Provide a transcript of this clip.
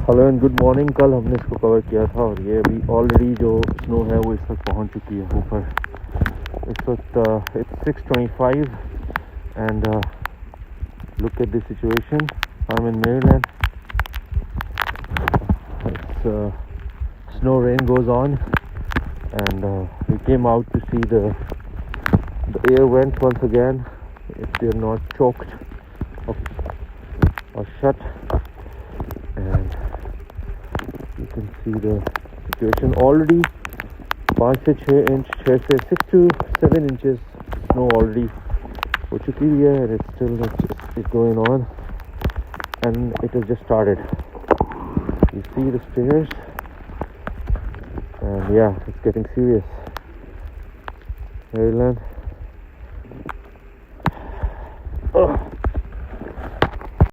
Hello and good morning. कल हमने इसको कवर किया था और ये अभी ऑलरेडी जो स्नो है वो इस तक पहुंच चुकी है ऊपर। इस वक्त it's 6:25 and look at this situation. I am in Maryland. It's snow rain goes on and we came out to see the air vents once again, if they're not choked or shut. And you can see the situation already. 5 से 6 inch, 6 से 6 to 7 inches snow already हो चुकी है and it's still it's going on and it has just started. You see the stairs and yeah, it's getting serious. Maryland.